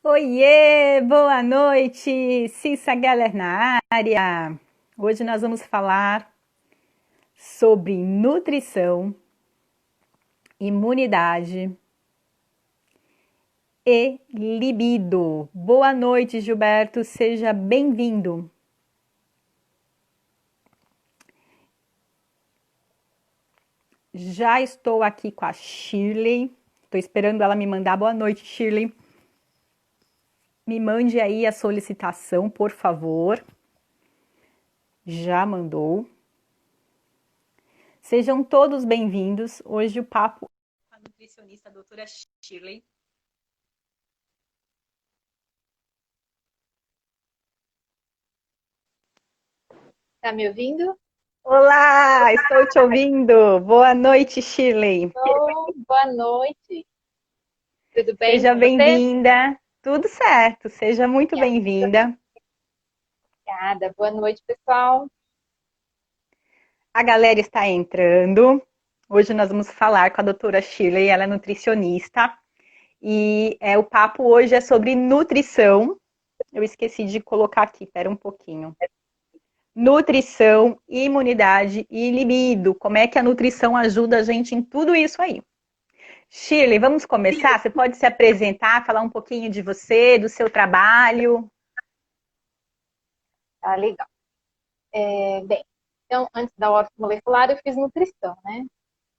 Oiê, boa noite, Cissa Geller na área. Hoje nós vamos falar sobre nutrição, imunidade e libido. Boa noite, Gilberto, seja bem-vindo. Já estou aqui com a Shirley, estou esperando ela me mandar. Boa noite, Shirley. Me mande aí a solicitação, por favor. Já mandou. Sejam todos bem-vindos. Hoje o papo com a nutricionista a doutora Shirley. Tá me ouvindo? Olá, estou te ouvindo. Boa noite, Shirley. Boa noite. Tudo bem Seja com você? bem-vinda. Tudo certo, seja muito bem-vinda. Obrigada. Boa noite, pessoal. A galera está entrando. Hoje nós vamos falar com a doutora Shirley, ela é nutricionista. E o papo hoje é sobre nutrição. Eu esqueci de colocar aqui, espera um pouquinho. Nutrição, imunidade e libido. Como é que a nutrição ajuda a gente em tudo isso aí? Shirley, vamos começar? Você pode se apresentar, falar um pouquinho de você, do seu trabalho? Tá legal. Bem, então, antes da ortomolecular, eu fiz nutrição, né?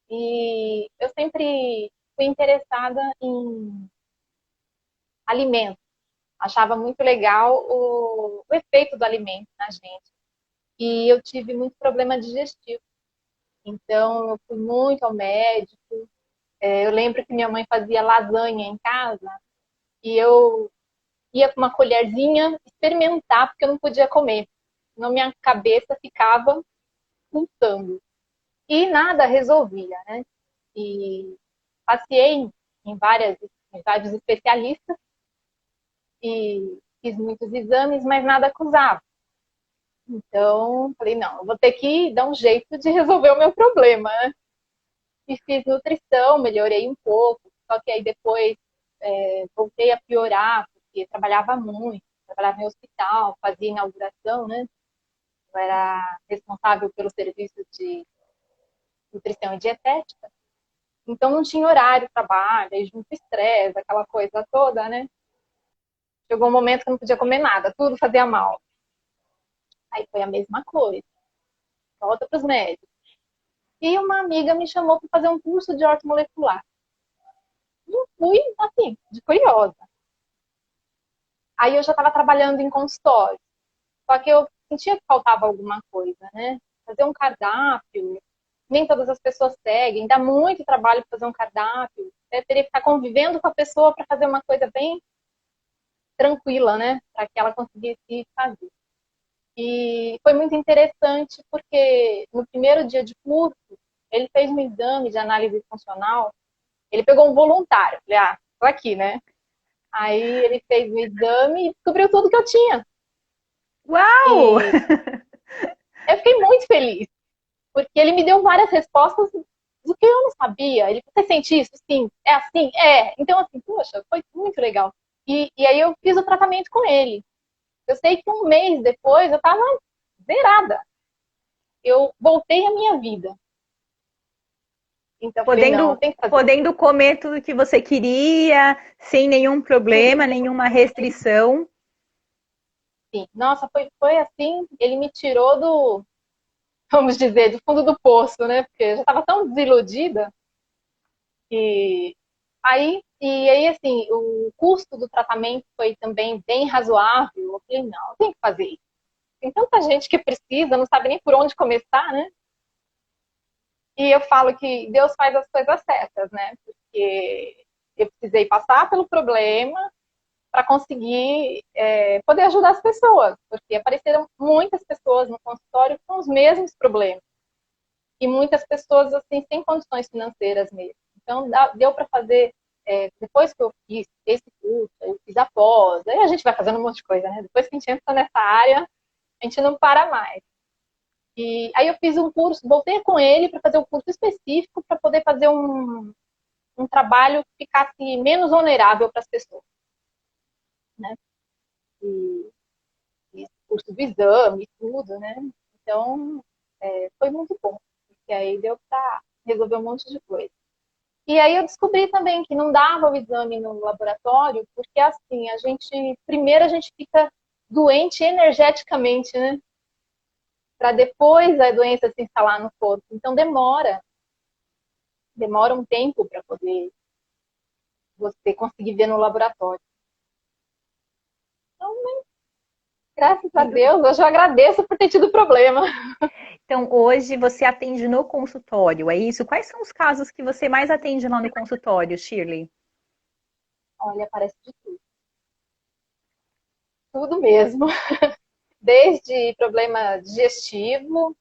E eu sempre fui interessada em alimentos. Achava muito legal o efeito do alimento na gente. E eu tive muito problema digestivo. Então, eu fui muito ao médico. Eu lembro que minha mãe fazia lasanha em casa e eu ia com uma colherzinha experimentar, porque eu não podia comer. Senão minha cabeça ficava pulsando. E nada resolvia, né? E passei em vários especialistas e fiz muitos exames, mas nada acusava. Então, falei, não, eu vou ter que dar um jeito de resolver o meu problema, né? E fiz nutrição, melhorei um pouco, só que aí depois voltei a piorar, porque trabalhava muito, trabalhava em hospital, fazia inauguração, né? Eu era responsável pelo serviço de nutrição e dietética, então não tinha horário de trabalho, aí junto estresse, aquela coisa toda, né? Chegou um momento que eu não podia comer nada, tudo fazia mal. Aí foi a mesma coisa, volta para os médicos. E uma amiga me chamou para fazer um curso de ortomolecular. E eu fui, assim, de curiosa. Aí eu já estava trabalhando em consultório, só que eu sentia que faltava alguma coisa, né? Fazer um cardápio, nem todas as pessoas seguem, dá muito trabalho fazer um cardápio. Você teria que estar convivendo com a pessoa para fazer uma coisa bem tranquila, né? Para que ela conseguisse fazer. E foi muito interessante porque no primeiro dia de curso, ele fez um exame de análise funcional, ele pegou um voluntário, falei, tô aqui, né? Aí ele fez o exame e descobriu tudo que eu tinha. Uau! E eu fiquei muito feliz, porque ele me deu várias respostas do que eu não sabia. Ele, você sente isso? Sim. É assim? É. Então, assim, poxa, foi muito legal. E aí eu fiz o tratamento com ele. Eu sei que um mês depois eu tava zerada. Eu voltei à minha vida. Então eu falei, não, Podendo, tem que fazer podendo comer tudo que você queria, sem nenhum tudo. problema, nenhuma restrição. Sim. Nossa, foi assim, ele me tirou do, vamos dizer, do fundo do poço, né? Porque eu já estava tão desiludida. E e aí, assim, o custo do tratamento foi também bem razoável. Eu falei, não, tem que fazer isso. Tem tanta gente que precisa, não sabe nem por onde começar, né? E eu falo que Deus faz as coisas certas, né? Porque eu precisei passar pelo problema para conseguir poder ajudar as pessoas, porque apareceram muitas pessoas no consultório com os mesmos problemas e muitas pessoas assim sem condições financeiras mesmo. Então deu para fazer depois que eu fiz esse curso, eu fiz a pós, aí a gente vai fazendo um monte de coisa, né? Depois que a gente entra nessa área, a gente não para mais. E aí eu fiz um curso, voltei com ele para fazer um curso específico para poder fazer um trabalho que ficasse menos onerável para as pessoas. né? E, e curso do exame, tudo, né? Então, foi muito bom, porque aí deu para resolver um monte de coisa. E aí eu descobri também que não dava o exame no laboratório, porque assim, primeiro a gente fica doente energeticamente, né? Para depois a doença se instalar no corpo. Então demora um tempo para poder você conseguir ver no laboratório. Então, graças a Deus, hoje eu agradeço por ter tido problema. Então, hoje você atende no consultório, é isso? Quais são os casos que você mais atende lá no consultório, Shirley? Olha, parece de tudo. Tudo mesmo. Desde problema digestivo,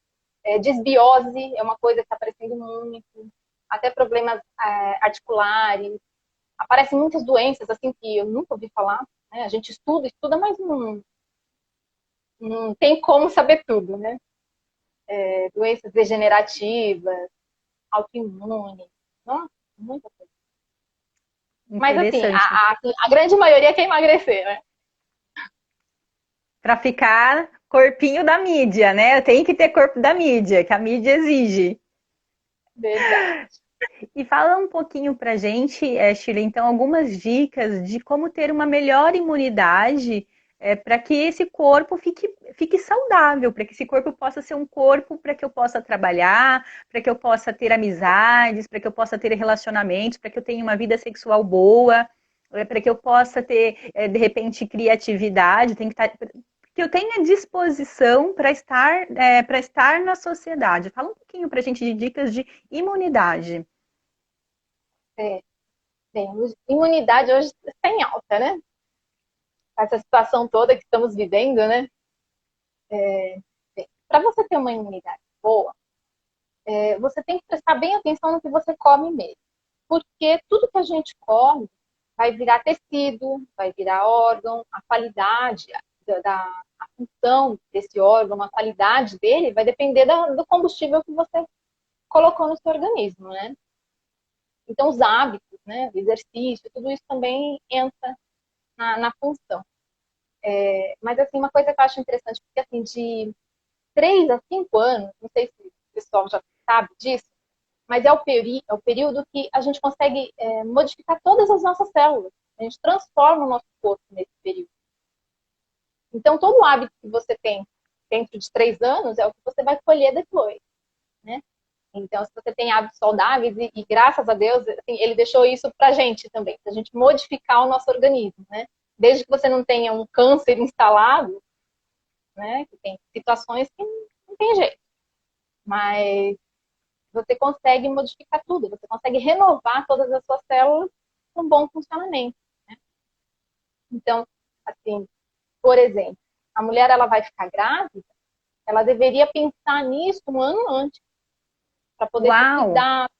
desbiose é uma coisa que está aparecendo muito, até problemas articulares. Aparecem muitas doenças assim que eu nunca ouvi falar, né? A gente estuda, mas não tem como saber tudo, né? Doenças degenerativas, autoimunes, nossa, muita coisa. Mas assim, Interessante. a grande maioria quer emagrecer, né? Para ficar corpinho da mídia, né? Tem que ter corpo da mídia, que a mídia exige. Verdade. E fala um pouquinho pra gente, Shirley, então, algumas dicas de como ter uma melhor imunidade para que esse corpo fique saudável, para que esse corpo possa ser um corpo para que eu possa trabalhar, para que eu possa ter amizades, para que eu possa ter relacionamentos, para que eu tenha uma vida sexual boa, para que eu possa ter, de repente, criatividade, tem que estar, que eu tenha disposição para estar na sociedade. Fala um pouquinho para a gente de dicas de imunidade. É, bem, imunidade hoje está em alta, né? Essa situação toda que estamos vivendo, né? Para você ter uma imunidade boa, você tem que prestar bem atenção no que você come mesmo. Porque tudo que a gente come vai virar tecido, vai virar órgão, a qualidade a função desse órgão, a qualidade dele vai depender do combustível que você colocou no seu organismo, né? Então, os hábitos, né, o exercício, tudo isso também entra na função. Mas, assim, uma coisa que eu acho interessante, porque, assim, de 3 a 5 anos, não sei se o pessoal já sabe disso, mas é o período que a gente consegue modificar todas as nossas células. A gente transforma o nosso corpo nesse período. Então, todo hábito que você tem dentro de 3 anos é o que você vai colher depois, né? Então, se você tem hábitos saudáveis, e graças a Deus, assim, ele deixou isso pra gente também, pra gente modificar o nosso organismo, né? Desde que você não tenha um câncer instalado, né? Que tem situações que não tem jeito. Mas você consegue modificar tudo, você consegue renovar todas as suas células com bom funcionamento, né? Então, assim, por exemplo, a mulher ela vai ficar grávida, ela deveria pensar nisso um ano antes, para poder se Uau! cuidar,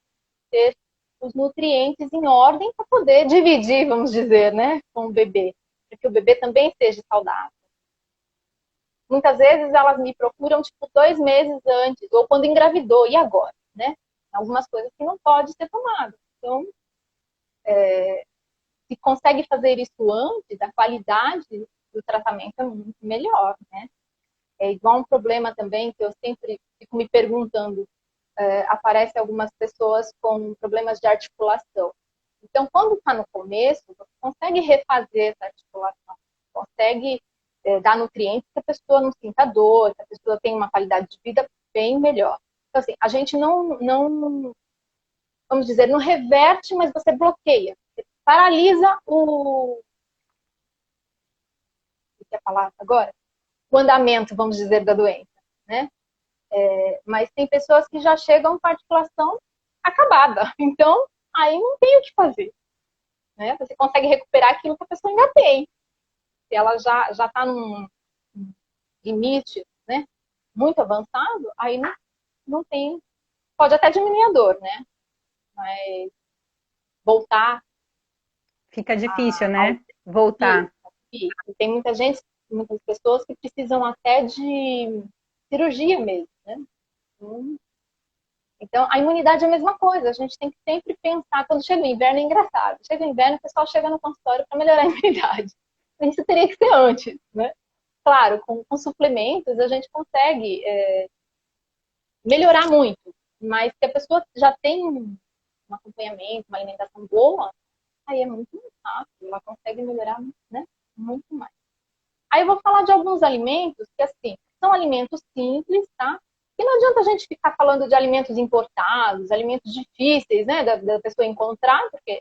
ter os nutrientes em ordem para poder dividir, vamos dizer, né, com o bebê, para que o bebê também seja saudável. Muitas vezes elas me procuram tipo 2 meses antes ou quando engravidou e agora, né? Algumas coisas que não pode ser tomado. Então, se consegue fazer isso antes, a qualidade do tratamento é muito melhor, né? É igual um problema também que eu sempre fico me perguntando, aparece algumas pessoas com problemas de articulação. Então, quando está no começo, você consegue refazer essa articulação, consegue dar nutrientes que a pessoa não sinta dor, que a pessoa tenha uma qualidade de vida bem melhor. Então, assim, a gente não vamos dizer, não reverte, mas você bloqueia. Você paralisa o que é a palavra agora? O andamento, vamos dizer, da doença, né? Mas tem pessoas que já chegam com a articulação acabada. Então, aí não tem o que fazer. Né? Você consegue recuperar aquilo que a pessoa ainda tem. Se ela já está num limite, né, muito avançado, aí não tem. Pode até diminuir a dor, né? Mas voltar Fica difícil, ao né? Voltar. e tem muita gente, muitas pessoas que precisam até de cirurgia mesmo, né? Então, a imunidade é a mesma coisa. A gente tem que sempre pensar. Quando chega o inverno, é engraçado. Chega o inverno, o pessoal chega no consultório para melhorar a imunidade. isso teria que ser antes, né? Claro, com suplementos a gente consegue melhorar muito, mas se a pessoa já tem um acompanhamento, uma alimentação boa, aí é muito mais fácil, ela consegue melhorar, né, muito mais. Aí eu vou falar de alguns alimentos que, assim, são alimentos simples, tá? E não adianta a gente ficar falando de alimentos importados, alimentos difíceis, né, da pessoa encontrar, porque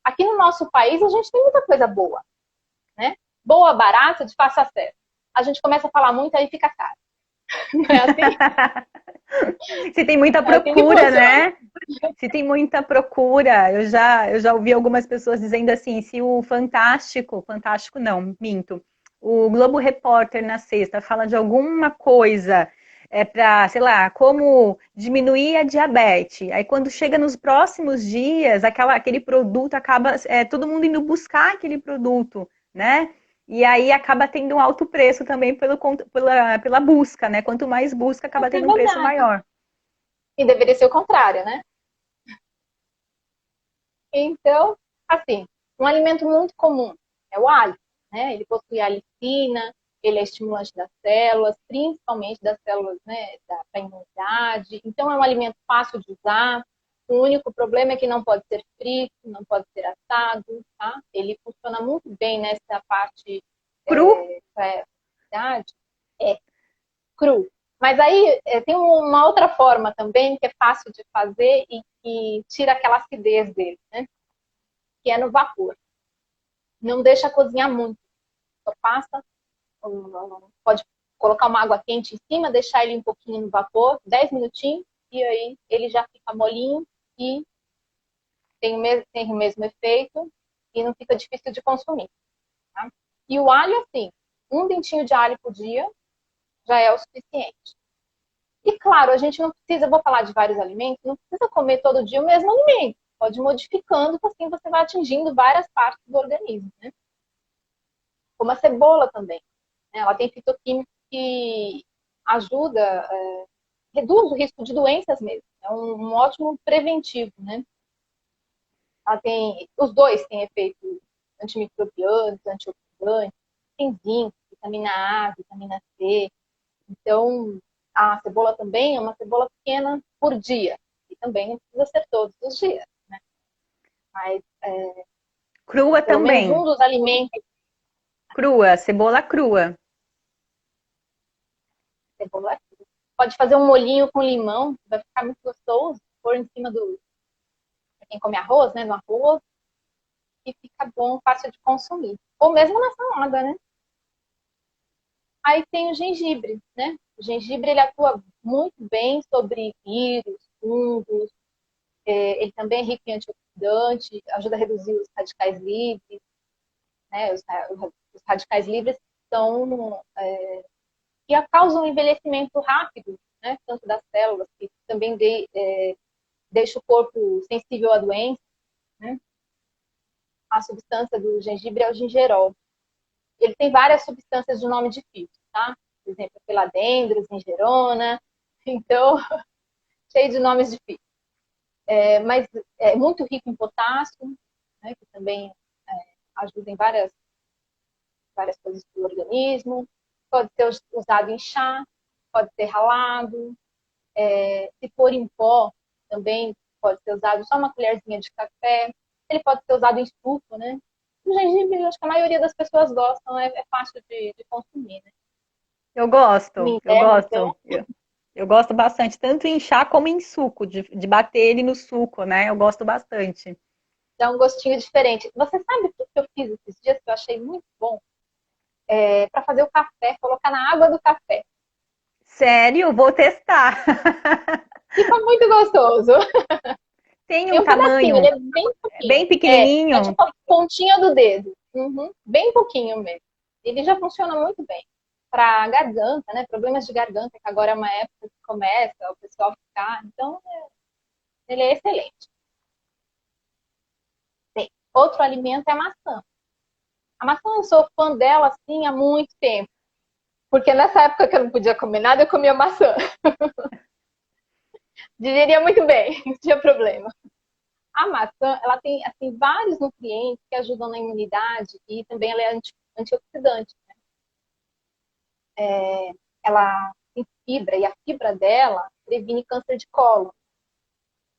aqui no nosso país a gente tem muita coisa boa, né? Boa, barata, de fácil acesso. A gente começa a falar muito, aí fica caro. Não é assim? Se tem muita É assim que procura, funciona. né? Se tem muita procura, eu já ouvi algumas pessoas dizendo assim, se o Fantástico não, minto, o Globo Repórter na sexta fala de alguma coisa para, sei lá, como diminuir a diabetes. Aí quando chega nos próximos dias, aquele produto acaba, todo mundo indo buscar aquele produto, né? E aí acaba tendo um alto preço também pela busca, né? Quanto mais busca, acaba Isso é tendo um preço verdade. maior. E deveria ser o contrário, né? Então, assim, um alimento muito comum é o alho, né? Ele possui alicina, ele é estimulante das células, principalmente das células, né, da imunidade. Então, é um alimento fácil de usar. O único problema é que não pode ser frito, não pode ser assado, tá? Ele funciona muito bem nessa parte Cru? para idade, é cru. Mas aí tem uma outra forma também que é fácil de fazer e que tira aquela acidez dele, né? Que é no vapor. Não deixa cozinhar muito. Só passa, pode colocar uma água quente em cima, deixar ele um pouquinho no vapor, 10 minutinhos, e aí ele já fica molinho e tem o mesmo efeito e não fica difícil de consumir. Tá? E o alho, assim, um dentinho de alho por dia já é o suficiente. E claro, a gente não precisa, vou falar de vários alimentos, não precisa comer todo dia o mesmo alimento. Pode ir modificando, que assim você vai atingindo várias partes do organismo, né? Como a cebola também. Né? Ela tem fitoquímicos que ajuda, reduz o risco de doenças mesmo. É um ótimo preventivo, né? Os dois têm efeitos antimicrobianos, antioxidantes, tem zinco, vitamina A, vitamina C. Então, a cebola também é uma cebola pequena por dia. E também não precisa ser todos os dias, né? Mas, Crua pelo menos também. um dos alimentos, Crua, cebola crua. cebola, pode fazer um molhinho com limão, vai ficar muito gostoso, pôr em cima pra quem come arroz, né, no arroz, e fica bom, fácil de consumir. Ou mesmo na salada, né? Aí tem o gengibre, né? O gengibre, ele atua muito bem sobre vírus, fungos, ele também é rico em antioxidante, ajuda a reduzir os radicais livres, né? Os radicais livres são que causam um envelhecimento rápido, né? Tanto das células, que também deixa o corpo sensível à doença, né? A substância do gengibre é o gingerol. Ele tem várias substâncias de nome difícil, tá? Por exemplo, filadendro, gingerona. Então, cheio de nomes difíceis. Mas é muito rico em potássio, né? Que também ajuda em várias coisas do organismo. Pode ser usado em chá, pode ser ralado. Se for em pó, também pode ser usado só uma colherzinha de café. Ele pode ser usado em suco, né? O gengibre, acho que a maioria das pessoas gostam, é fácil de consumir, né? Eu No gosto, eu inverno, então, gosto. Eu gosto bastante, tanto em chá como em suco, de bater ele no suco, né? Eu gosto bastante. dá um gostinho diferente. Você sabe o que eu fiz esses dias que eu achei muito bom? Para fazer o café, colocar na água do café. Sério, vou testar. Fica muito gostoso. Tem Tem um um pedacinho, ele tamanho é bem pouquinho. bem É pequenininho. tipo a pontinha do dedo. Uhum, bem pouquinho mesmo. Ele já funciona muito bem. Para garganta, né? Problemas de garganta, que agora é uma época que começa o pessoal ficar. Então, ele é excelente. Bem, outro alimento é a maçã. A maçã eu sou fã dela assim há muito tempo. Porque nessa época que eu não podia comer nada, eu comia maçã. Digeria muito bem, não tinha problema. A maçã, ela tem assim, vários nutrientes que ajudam na imunidade e também ela é antioxidante. Ela tem fibra e a fibra dela previne câncer de colo.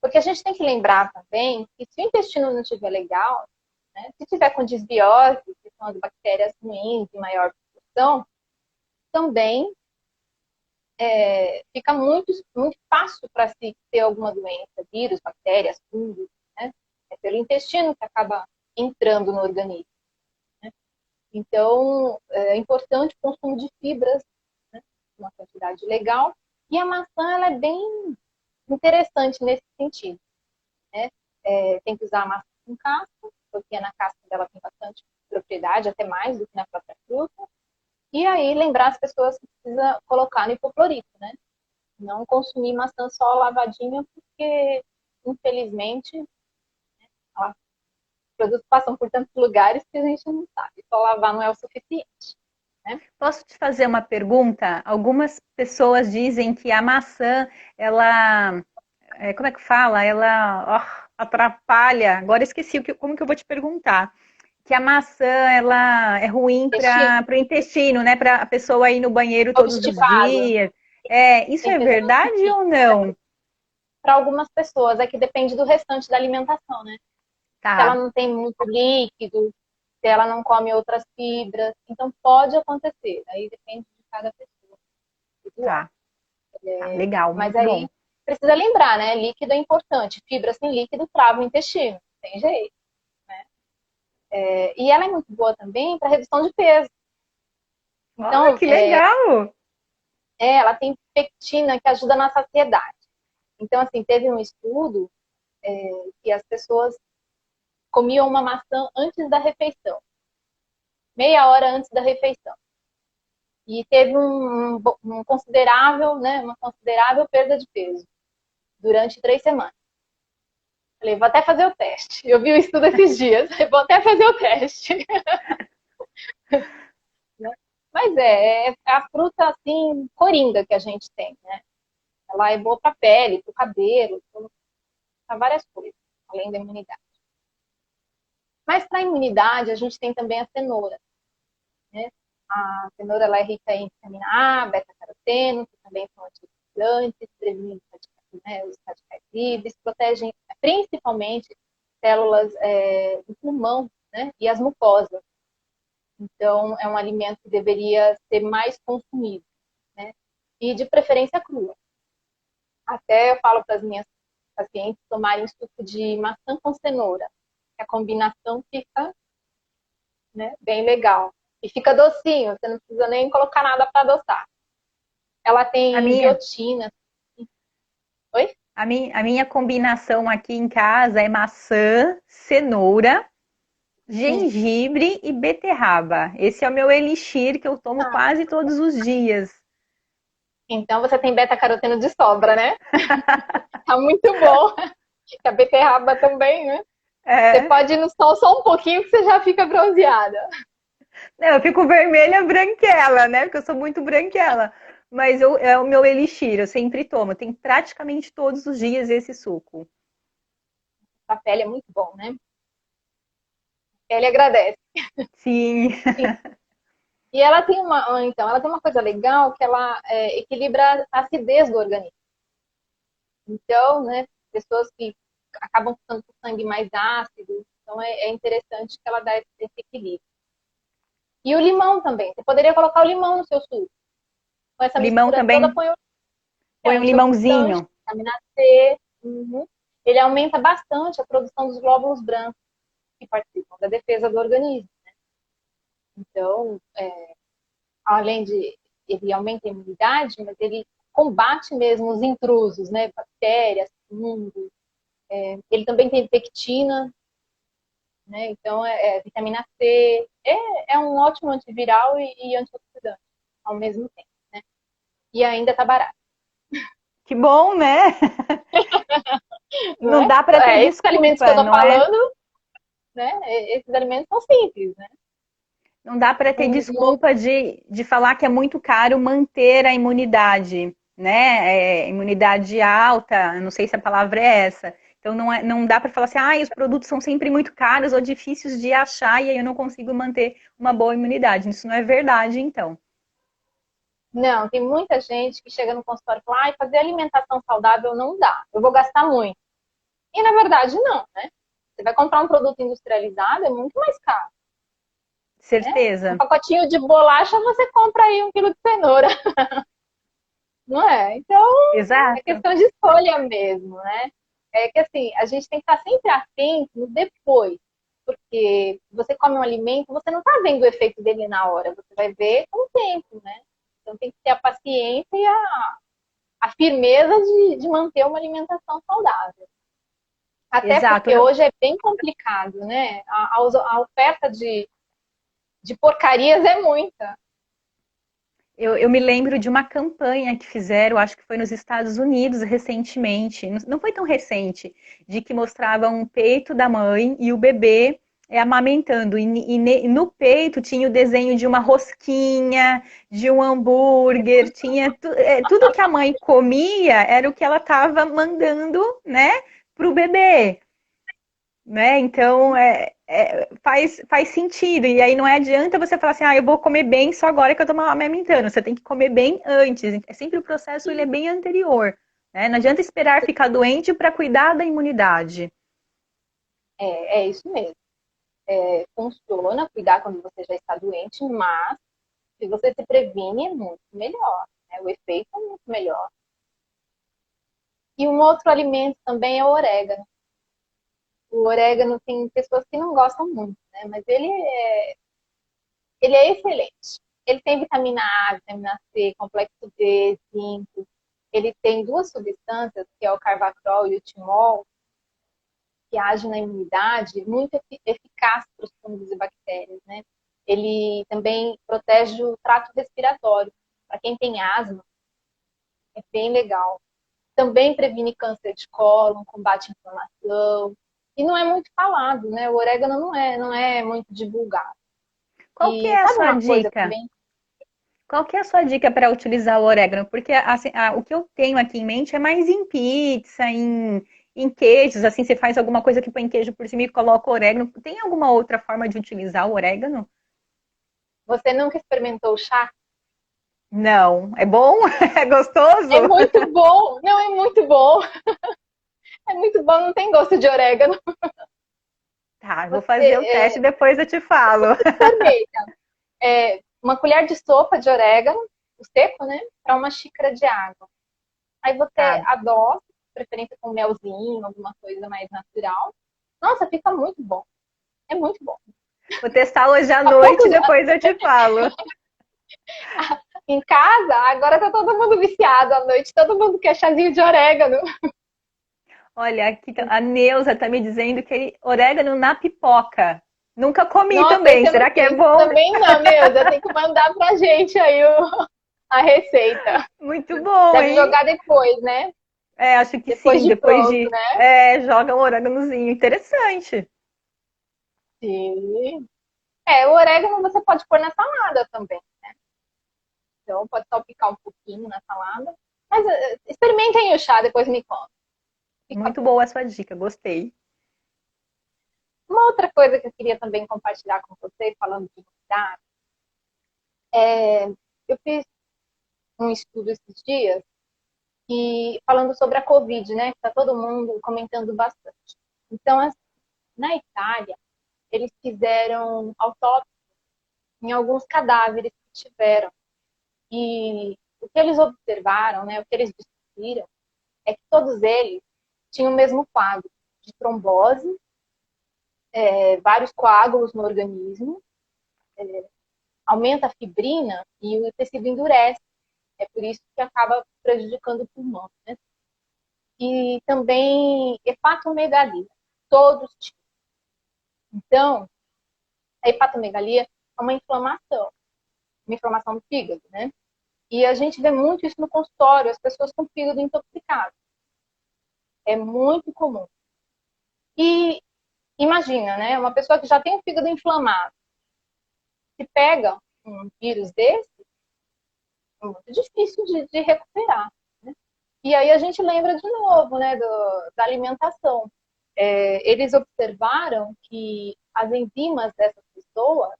Porque a gente tem que lembrar também que se o intestino não estiver legal, né, se tiver com desbiose, que são as bactérias ruins em maior proporção, também fica muito, muito fácil para se ter alguma doença, vírus, bactérias, fungos, né? É pelo intestino que acaba entrando no organismo. Né? Então, é importante o consumo de fibras, né? Uma quantidade legal. E a maçã, ela é bem interessante nesse sentido. Né? Tem que usar a maçã com casca, porque na casca dela tem bastante propriedade, até mais do que na própria fruta. E aí, lembrar as pessoas que precisa colocar no hipoclorito, né? Não consumir maçã só lavadinha, porque, infelizmente, os produtos passam por tantos lugares que a gente não sabe. Só lavar não é o suficiente. Né? Posso te fazer uma pergunta? Algumas pessoas dizem que a maçã, ela, como é que fala? Ela atrapalha. Agora esqueci como que eu vou te perguntar. Que a maçã, ela é ruim para o intestino, né? Para a pessoa ir no banheiro todos os Obsticado. dias. Isso Tem é que fazer verdade ou não? para algumas pessoas, é que depende do restante da alimentação, né? Se ela Tá, não tem muito líquido, se ela não come outras fibras, então pode acontecer. Aí depende de cada pessoa. Individual. tá, tá, legal, Mas muito bom. aí precisa lembrar, né? Líquido é importante. Fibra sem líquido trava o intestino. Tem jeito. E ela é muito boa também para redução de peso. Olha, Então, que legal! ela tem pectina que ajuda na saciedade. Então, assim, teve um estudo que as pessoas comiam uma maçã antes da refeição, meia hora antes da refeição. E teve um considerável, né, uma considerável perda de peso durante 3 semanas. Falei, vou até fazer o teste. Eu vi o estudo esses dias, vou até fazer o teste. Mas é a fruta, assim, coringa que a gente tem, né? Ela é boa para a pele, para o cabelo, para várias coisas, além da imunidade. Mas para a imunidade, a gente tem também a cenoura. Né? A cenoura ela é rica em vitamina A, beta-caroteno, que também são antioxidantes, previnem os radicais livres, protegem principalmente células do pulmão, né? E as mucosas. Então, é um alimento que deveria ser mais consumido, né? E de preferência crua. Até eu falo para as minhas pacientes tomarem suco de maçã com cenoura. A combinação fica, né, bem legal. E fica docinho, você não precisa nem colocar nada para adoçar. Ela A tem minha, biotina. Oi? a minha combinação aqui em casa é maçã, cenoura, gengibre e beterraba. Esse é o meu elixir que eu tomo Ah, quase todos os dias. então você tem beta-caroteno de sobra, né? Tá muito bom. A beterraba também, né? Você É. pode ir no sol só um pouquinho que você já fica bronzeada. Não, eu fico vermelha branquela, né? Porque eu sou muito branquela. Mas é o meu elixir, eu sempre tomo. Tem praticamente todos os dias esse suco. A pele é muito bom, né? A pele agradece. Sim. E ela tem ela tem uma coisa legal que ela equilibra a acidez do organismo. Então, né, pessoas que acabam ficando com sangue mais ácido, então é interessante que ela dá esse equilíbrio. E o limão também. Você poderia colocar o limão no seu suco. Com essa Limão mistura toda, também, põe o põe um antioxidante, limãozinho. vitamina C. Uhum. Ele aumenta bastante a produção dos glóbulos brancos que participam da defesa do organismo. Então, além de ele aumenta a imunidade, mas ele combate mesmo os intrusos, né? Bactérias, fungos. Ele também tem pectina, né? Então, vitamina C. É um ótimo antiviral e antioxidante ao mesmo tempo, né? E ainda tá barato. Que bom, né? Não Não é? dá para ter Esses alimentos que eu desculpa, tô não é? falando, né? Esses alimentos são simples, né? Não dá para ter Um desculpa de falar que é muito caro manter a imunidade, né? Imunidade alta, eu não sei se a palavra é essa, Então não dá para falar assim, ah, os produtos são sempre muito caros ou difíceis de achar e aí eu não consigo manter uma boa imunidade. Isso não é verdade, então. Não, tem muita gente que chega no consultório e fala, ah, fazer alimentação saudável não dá, eu vou gastar muito. E na verdade não, né? Você vai comprar um produto industrializado, é muito mais caro, né? Um Certeza. pacotinho de bolacha, você compra aí 1 quilo de cenoura, não é? Então, é Exato. questão de escolha mesmo, né? É que assim, a gente tem que estar sempre atento no depois, porque você come um alimento, você não está vendo o efeito dele na hora, você vai ver com o tempo, né? Então tem que ter a paciência e a firmeza de manter uma alimentação saudável. Até Exato. porque hoje é bem complicado, né? A oferta de porcarias é muita. Eu me lembro de uma campanha que fizeram, acho que foi nos Estados Unidos recentemente, não foi tão recente, de que mostrava um peito da mãe e o bebê amamentando. E no peito tinha o desenho de uma rosquinha, de um hambúrguer, tinha tudo que a mãe comia era o que ela estava mandando, né, para o bebê. Né? Então, faz sentido. E aí não adianta você falar assim, ah, eu vou comer bem só agora que eu tô amamentando. Você tem que comer bem antes. É sempre o processo, ele é bem anterior. Né? Não adianta esperar ficar doente para cuidar da imunidade. É isso mesmo. Funciona cuidar quando você já está doente, mas se você se previne, é muito melhor. Né? O efeito é muito melhor. E um outro alimento também é o orégano. O orégano tem pessoas que não gostam muito, né? Mas ele é excelente. Ele tem vitamina A, vitamina C, complexo B, zinco. Ele tem duas substâncias, que é o carvacrol e o timol, que agem na imunidade, muito eficaz para os fungos e bactérias, né? Ele também protege o trato respiratório. Para quem tem asma, é bem legal. Também previne câncer de cólon, combate a inflamação. E não é muito falado, né? O orégano não é muito divulgado. Qual que E é a sabe sua uma coisa dica? também? Qual que é a sua dica para utilizar o orégano? Porque assim, o que eu tenho aqui em mente é mais em pizza, em queijos, assim, você faz alguma coisa que põe queijo por cima e coloca orégano. Tem alguma outra forma de utilizar o orégano? Você nunca experimentou o chá? Não. É bom? É gostoso? É muito bom! Não, é muito bom! É muito bom, não tem gosto de orégano. Tá, vou Você fazer o teste e depois eu te falo. experimenta. Uma colher de sopa de orégano, o seco, né? Para uma xícara de água. Aí você Tá. adoça, de preferência com melzinho, alguma coisa mais natural. Nossa, fica muito bom. É muito bom. Vou testar hoje à Há noite e poucos, depois eu te falo. em casa, agora tá todo mundo viciado à noite, todo mundo quer chazinho de orégano. Olha, aqui a Neuza tá me dizendo que orégano na pipoca. Nunca comi Nossa, esse também. eu não Será que é fiz. bom? Também não, Neuza. Tem que mandar pra gente aí a receita. Muito bom, Deve hein? jogar depois, né? É, acho que Depois sim. de Depois pronto, de. né? Joga um oréganozinho. Interessante. Sim. O orégano você pode pôr na salada também. Então, pode salpicar um pouquinho na salada. Mas experimentem o chá, depois me conta. Fica Muito bom. boa a sua dica. Gostei. Uma outra coisa que eu queria também compartilhar com vocês, falando de imunidade, eu fiz um estudo esses dias e falando sobre a Covid, né? Que está todo mundo comentando bastante. Então, assim, na Itália, eles fizeram autópsia em alguns cadáveres que tiveram. E o que eles observaram, né? O que eles descobriram é que todos eles tinham o mesmo quadro de trombose, vários coágulos no organismo, aumenta a fibrina e o tecido endurece. É por isso que acaba prejudicando o pulmão, né? E também hepatomegalia, todos tinham. Então, a hepatomegalia é uma inflamação do fígado, né? E a gente vê muito isso no consultório, as pessoas com fígado intoxicado. É muito comum. E imagina, né? Uma pessoa que já tem o fígado inflamado, se pega um vírus desse, é muito difícil de recuperar. Né? E aí a gente lembra de novo, né, da alimentação. Eles observaram que as enzimas dessas pessoas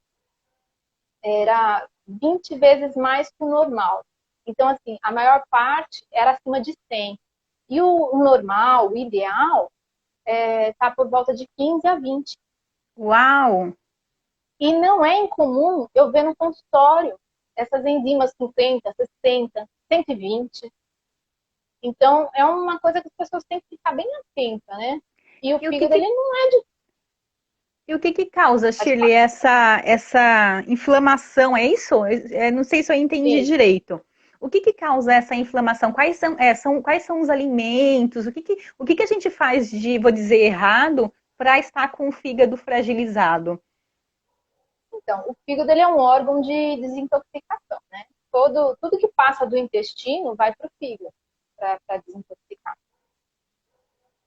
era 20 vezes mais que o normal. Então, assim, a maior parte era acima de 100. E o normal, o ideal, está por volta de 15 a 20. Uau! E não é incomum eu ver no consultório essas enzimas 50, 60, 120. Então, é uma coisa que as pessoas têm que ficar bem atentas, né? E o E o que fígado, que, ele não é de... e o que que causa, Shirley, essa inflamação? É isso? Não sei se eu entendi Isso. direito. O que que causa essa inflamação? Quais são os alimentos? O que que a gente faz de, vou dizer, errado para estar com o fígado fragilizado? Então, o fígado, ele é um órgão de desintoxicação, né? Tudo que passa do intestino vai para o fígado, para desintoxicar.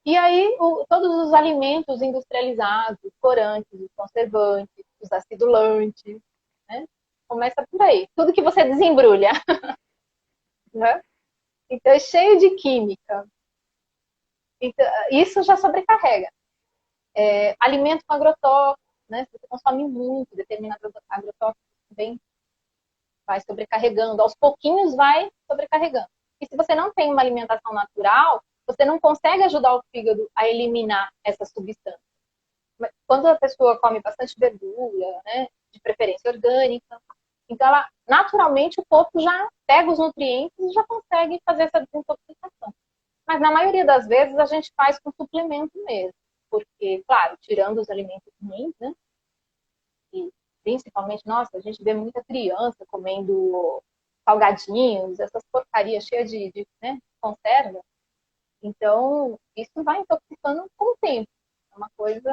E aí, todos os alimentos industrializados, os corantes, os conservantes, os acidulantes, né? Começa por aí. Tudo que você desembrulha, né? Então, é cheio de química. Então, isso já sobrecarrega. Alimento com agrotóxicos, né? Se você consome muito determinado agrotóxico, também vai sobrecarregando. Aos pouquinhos vai sobrecarregando. E se você não tem uma alimentação natural, você não consegue ajudar o fígado a eliminar essa substância. Quando a pessoa come bastante verdura, né, de preferência orgânica, então ela, naturalmente o corpo já pega os nutrientes e já consegue fazer essa desintoxicação. Mas na maioria das vezes a gente faz com suplemento mesmo, porque, claro, tirando os alimentos ruins, né, e principalmente, nossa, a gente vê muita criança comendo salgadinhos, essas porcarias cheias né, conserva. Então, isso vai intoxicando com o tempo. É uma coisa.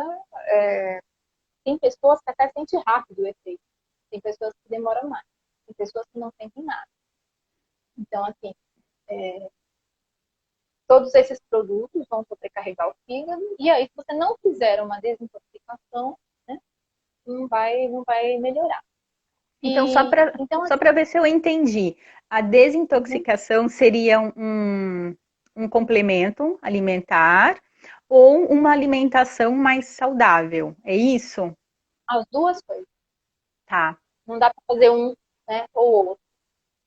Tem pessoas que até sentem rápido o efeito, tem pessoas que demoram mais, tem pessoas que não sentem nada. Então, assim, todos esses produtos vão sobrecarregar o fígado, e aí, se você não fizer uma desintoxicação, né, não vai melhorar. Então, Então, só assim, para ver se eu entendi, a desintoxicação seria um complemento alimentar ou uma alimentação mais saudável? É isso? as duas coisas. Tá. Não dá para fazer um, né, ou outro.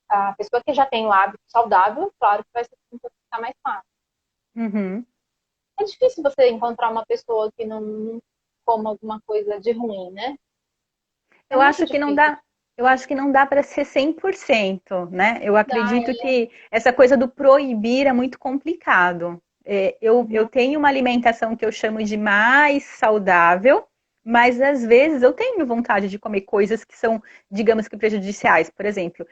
A pessoa que já tem o hábito saudável, claro que vai se desintoxicar mais fácil. Uhum. É difícil você encontrar uma pessoa que não coma alguma coisa de ruim, né? É Eu muito acho que não difícil. dá, eu acho que não dá para ser 100%, né? Eu Dá, acredito que essa coisa do proibir é muito complicado. Eu uhum. tenho uma alimentação que eu chamo de mais saudável, mas às vezes eu tenho vontade de comer coisas que são, digamos que prejudiciais. Por exemplo,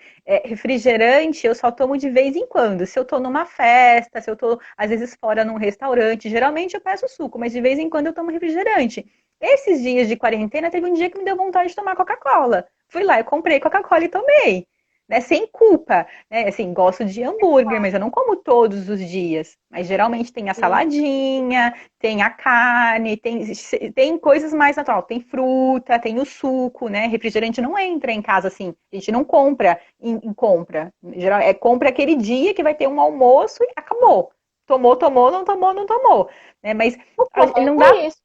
refrigerante eu só tomo de vez em quando. Se eu estou numa festa, se eu estou às vezes fora num restaurante, geralmente eu peço suco, mas de vez em quando eu tomo refrigerante. Esses dias de quarentena, teve um dia que me deu vontade de tomar Coca-Cola. Fui lá e comprei Coca-Cola e tomei. Né, sem culpa, né? Assim, gosto de hambúrguer, mas eu não como todos os dias. Mas geralmente tem a Sim. saladinha, tem a carne, tem coisas mais naturais. Tem fruta, tem o suco, né? Refrigerante não entra em casa assim. A gente não compra em compra. Em geral, compra aquele dia que vai ter um almoço e acabou. Tomou, tomou, não tomou, não tomou. Né? Mas O não correto dá é isso.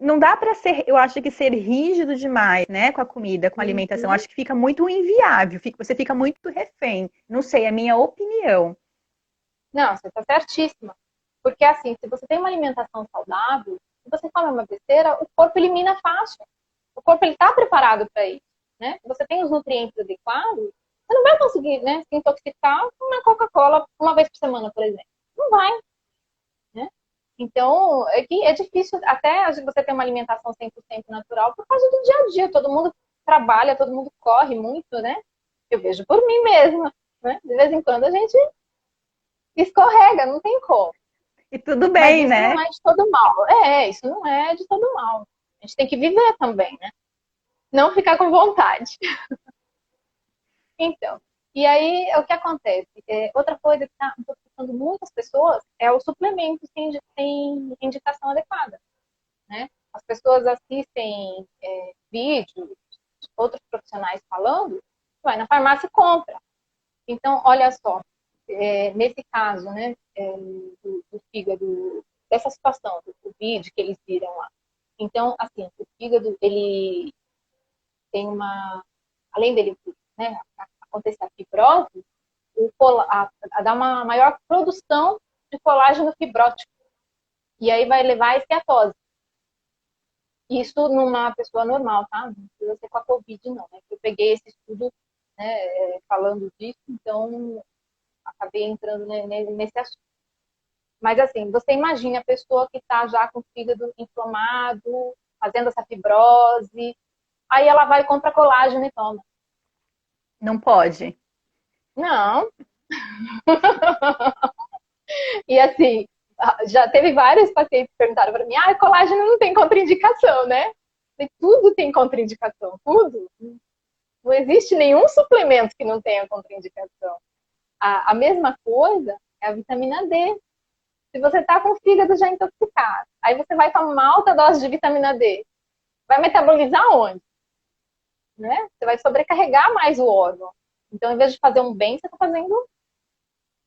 não dá para ser, eu acho que ser rígido demais, né, com a comida, com a alimentação. Uhum. Acho que fica muito inviável, você fica muito refém. Não sei, é a minha opinião. Não, você está certíssima. Porque, assim, se você tem uma alimentação saudável, se você come uma besteira, o corpo elimina fácil. O corpo está preparado para isso. Né? Se você tem os nutrientes adequados, você não vai conseguir, né, se intoxicar com uma Coca-Cola uma vez por semana, por exemplo. Não vai. Né? Então, é que é difícil até você ter uma alimentação 100% natural por causa do dia a dia. Todo mundo trabalha, todo mundo corre muito, né? Eu vejo por mim mesma. Né? De vez em quando a gente escorrega, não tem como. E tudo Mas bem, isso não né? é de todo mal. Isso não é de todo mal. A gente tem que viver também, né? Não ficar com vontade. Então, e aí o que acontece? Outra coisa que está preocupando muitas pessoas é o suplemento sem indicação adequada, né? As pessoas assistem vídeos, outros profissionais falando, vai na farmácia e compra. Então, olha só, nesse caso, né, do fígado, dessa situação do Covid que eles viram lá. Então, assim, o fígado, ele tem além dele, né, acontecer a fibrose, dá uma maior produção de colágeno fibrótico. E aí vai levar a esteatose. Isso numa pessoa normal, tá? Não precisa ser com a Covid, não. Né? Eu peguei esse estudo, né, falando disso, então acabei entrando nesse assunto. Mas assim, você imagina a pessoa que está já com o fígado inflamado, fazendo essa fibrose, aí ela vai e compra colágeno e toma. Não pode. Não. E assim, já teve vários pacientes que perguntaram para mim, colágeno não tem contraindicação, né? Tudo tem contraindicação, tudo. Não existe nenhum suplemento que não tenha contraindicação. A mesma coisa é a vitamina D. Se você está com o fígado já intoxicado, aí você vai tomar uma alta dose de vitamina D, vai metabolizar onde? Né? Você vai sobrecarregar mais o órgão. Então, em vez de fazer um bem, você está fazendo,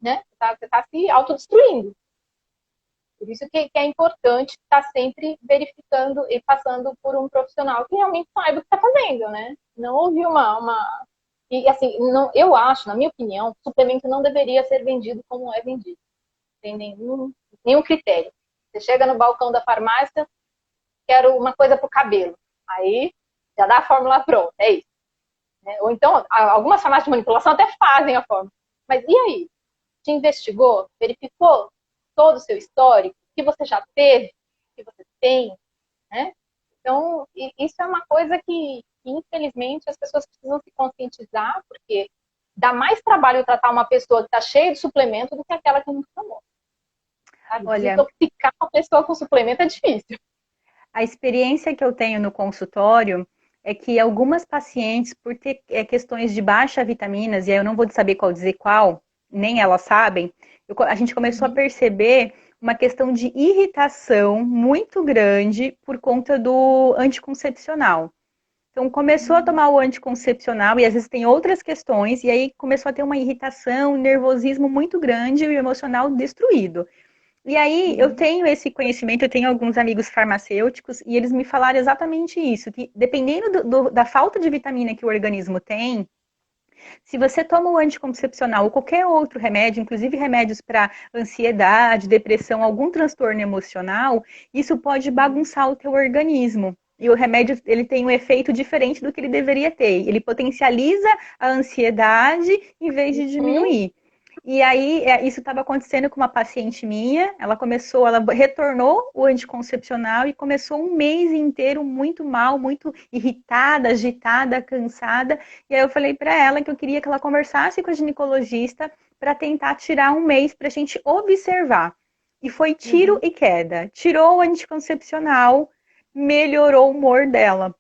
né? Você tá se autodestruindo. Por isso que é importante estar sempre verificando e passando por um profissional que realmente saiba o que está fazendo, né? Não ouvir uma... E assim, não, eu acho, na minha opinião, o suplemento não deveria ser vendido como é vendido. Sem nenhum critério. Você chega no balcão da farmácia, quero uma coisa para o cabelo. Aí já dá a fórmula pronta, é isso. Né? Ou então, algumas farmácias de manipulação até fazem a fórmula. Mas e aí? Te investigou? Verificou todo o seu histórico? O que você já teve? O que você tem? Né? Então, isso é uma coisa que, infelizmente, as pessoas precisam se conscientizar, porque dá mais trabalho tratar uma pessoa que está cheia de suplemento do que aquela que não tomou. Olha, Desintoxicar uma pessoa com suplemento é difícil. a experiência que eu tenho no consultório é que algumas pacientes, por ter questões de baixa vitaminas, e aí eu não vou saber qual dizer qual, nem elas sabem, a gente começou a perceber uma questão de irritação muito grande por conta do anticoncepcional. Então começou a tomar o anticoncepcional e às vezes tem outras questões, e aí começou a ter uma irritação, um nervosismo muito grande e o emocional destruído. E aí eu tenho esse conhecimento, eu tenho alguns amigos farmacêuticos e eles me falaram exatamente isso, que dependendo da falta de vitamina que o organismo tem, se você toma o anticoncepcional ou qualquer outro remédio, inclusive remédios para ansiedade, depressão, algum transtorno emocional, isso pode bagunçar o teu organismo. E o remédio ele tem um efeito diferente do que ele deveria ter. Ele potencializa a ansiedade em vez de diminuir. E aí, isso estava acontecendo com uma paciente minha. Ela retornou o anticoncepcional e começou um mês inteiro muito mal, muito irritada, agitada, cansada. E aí eu falei para ela que eu queria que ela conversasse com a ginecologista para tentar tirar um mês para a gente observar. E foi tiro e queda. Tirou o anticoncepcional, melhorou o humor dela.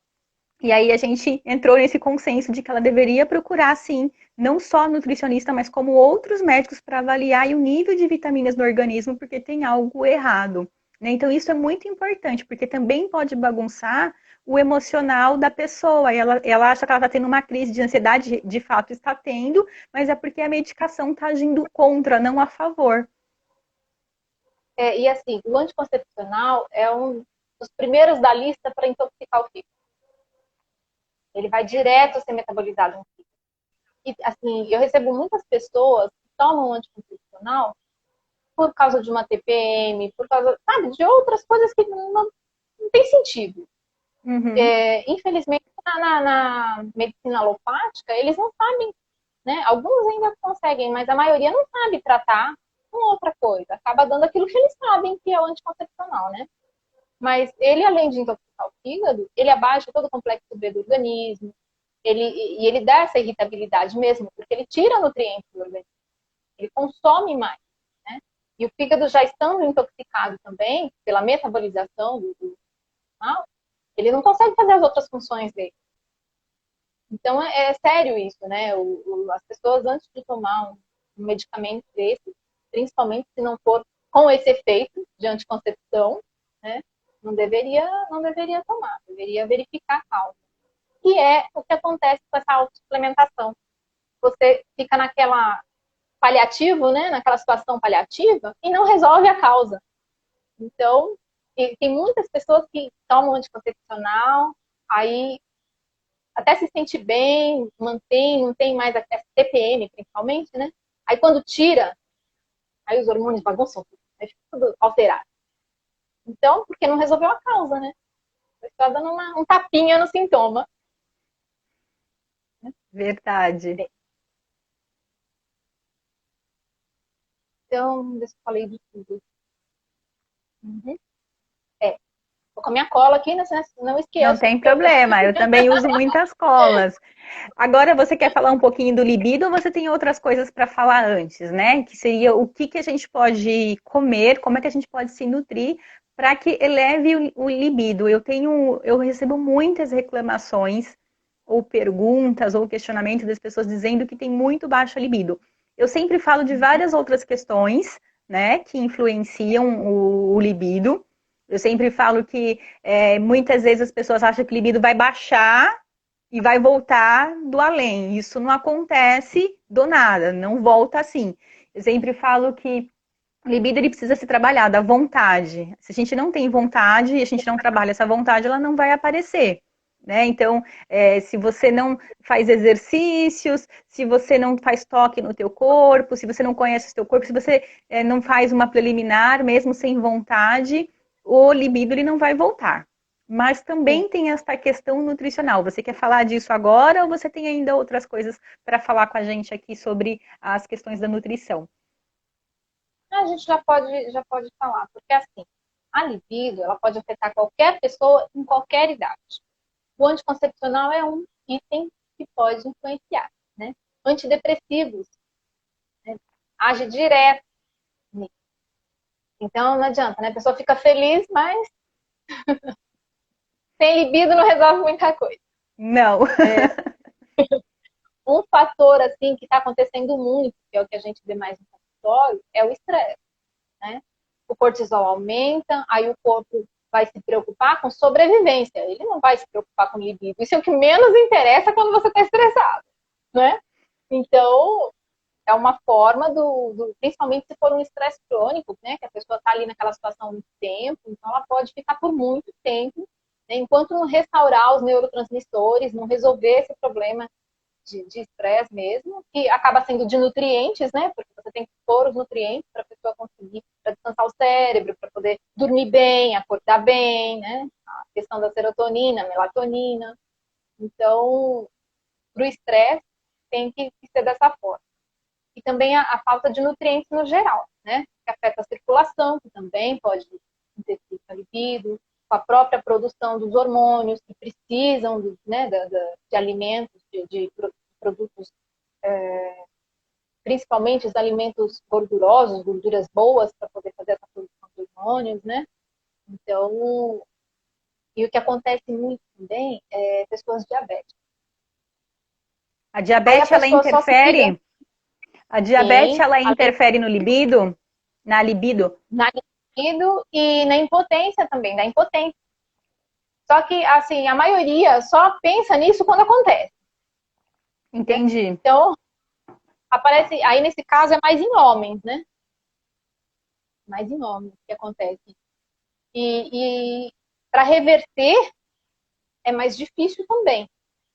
E aí a gente entrou nesse consenso de que ela deveria procurar, sim, não só nutricionista, mas como outros médicos para avaliar o nível de vitaminas no organismo, porque tem algo errado. Né? Então isso é muito importante, porque também pode bagunçar o emocional da pessoa. Ela acha que ela está tendo uma crise de ansiedade, de fato está tendo, mas é porque a medicação está agindo contra, não a favor. E assim, o anticoncepcional é um dos primeiros da lista para intoxicar o fígado. Ele vai direto a ser metabolizado no fígado. E assim, eu recebo muitas pessoas que tomam anticoncepcional por causa de uma TPM, por causa, sabe, de outras coisas que não tem sentido. Uhum. Infelizmente, na medicina alopática, eles não sabem, né? Alguns ainda conseguem, mas a maioria não sabe tratar com outra coisa. Acaba dando aquilo que eles sabem que é o anticoncepcional, né? Mas ele, além de intoxicar o fígado, ele abaixa todo o complexo B do organismo, ele dá essa irritabilidade mesmo, porque ele tira nutrientes do organismo, ele consome mais, né? E o fígado já estando intoxicado também, pela metabolização do mal, ele não consegue fazer as outras funções dele. Então é sério isso, né? As pessoas, antes de tomar um medicamento desse, principalmente se não for com esse efeito de anticoncepção, né? Não deveria tomar, deveria verificar a causa. E é o que acontece com essa autossuplementação. Você fica naquela paliativo, né? Naquela situação paliativa, e não resolve a causa. Então, tem muitas pessoas que tomam anticoncepcional, aí até se sente bem, mantém, não tem mais a TPM, principalmente, né? Aí quando tira, aí os hormônios bagunçam tudo, aí fica tudo alterado. Então, porque não resolveu a causa, né? Você está dando um tapinha no sintoma. Verdade. Bem, então, deixa eu falei de tudo. Uhum. Tô com a minha cola aqui, né? Não Não esqueço. tem problema, eu também uso muitas colas. Agora você quer falar um pouquinho do libido ou você tem outras coisas para falar antes, né? Que seria o que, que a gente pode comer, como é que a gente pode se nutrir para que eleve o libido. Eu recebo muitas reclamações ou perguntas ou questionamentos das pessoas dizendo que tem muito baixa libido. Eu sempre falo de várias outras questões, né, que influenciam o libido. Eu sempre falo que muitas vezes as pessoas acham que o libido vai baixar e vai voltar do além. Isso não acontece do nada, não volta assim. Eu sempre falo que o libido ele precisa ser trabalhado, a vontade. Se a gente não tem vontade e a gente não trabalha essa vontade, ela não vai aparecer. Né? Então, se você não faz exercícios, se você não faz toque no teu corpo, se você não conhece o teu corpo, se você não faz uma preliminar, mesmo sem vontade, o libido ele não vai voltar. Mas Sim. também tem esta questão nutricional. Você quer falar disso agora ou você tem ainda outras coisas para falar com a gente aqui sobre as questões da nutrição? A gente já pode falar, porque assim, a libido, ela pode afetar qualquer pessoa em qualquer idade. O anticoncepcional é um item que pode influenciar, né? Antidepressivos, né? Age direto nisso. Então não adianta, né? A pessoa fica feliz, mas sem libido não resolve muita coisa. Não. Um fator assim que está acontecendo muito, que é o que a gente vê mais no consultório, é o estresse, né? O cortisol aumenta, aí o corpo vai se preocupar com sobrevivência, ele não vai se preocupar com libido. Isso é o que menos interessa quando você está estressado, né? Então, é uma forma principalmente se for um estresse crônico, né? Que a pessoa está ali naquela situação há muito tempo, então ela pode ficar por muito tempo, né, enquanto não restaurar os neurotransmissores, não resolver esse problema de estresse mesmo, que acaba sendo de nutrientes, né? Porque você tem que pôr os nutrientes para a pessoa conseguir, para descansar o cérebro, para poder dormir bem, acordar bem, né? A questão da serotonina, melatonina. Então, para o estresse, tem que ser dessa forma. E também a falta de nutrientes no geral, né? Que afeta a circulação, que também pode interferir com a libido, com a própria produção dos hormônios que precisam né, de alimentos, de produtos, principalmente os alimentos gordurosos, gorduras boas, para poder fazer essa produção de hormônios, né? Então, e o que acontece muito também é pessoas diabéticas. A Aí a diabetes, ela pessoa só se cuida, interfere? A diabetes, sim, ela interfere no libido? Na libido? na libido e na impotência também, da impotência. Só que, assim, a maioria só pensa nisso quando acontece, né? Entendi. Então, aparece, aí nesse caso é mais em homens, né? Mais em homens que acontece. E para reverter é mais difícil também.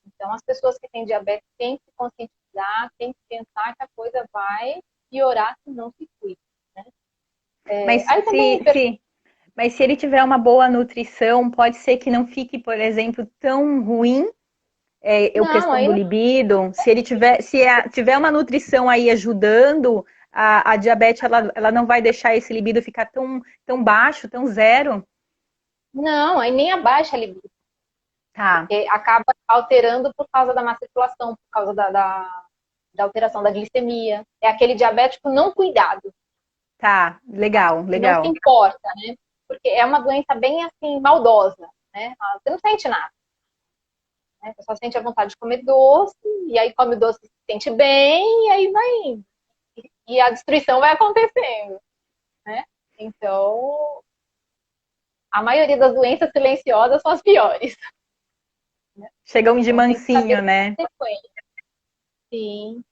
Então, as pessoas que têm diabetes têm que se conscientizar, têm que pensar que a coisa vai piorar se não se cuida, né? Mas Aí também, mas se ele tiver uma boa nutrição, pode ser que não fique, por exemplo, tão ruim a não, questão aí do não. libido. Se ele tiver, tiver uma nutrição aí ajudando, a diabetes ela não vai deixar esse libido ficar tão baixo, tão zero. Não, aí nem abaixa a libido, Tá, porque acaba alterando por causa da má circulação, por causa da alteração da glicemia. É aquele diabético não cuidado, tá, legal, que não se legal. importa, né? Porque é uma doença bem assim, maldosa, né? Você não sente nada, né? Você só sente a vontade de comer doce, e aí come doce e se sente bem, e aí vai indo. E a destruição vai acontecendo, né? Então, a maioria das doenças silenciosas são as piores. Né? Chegam de Então tem que saber mansinho, as né? consequências. Sim.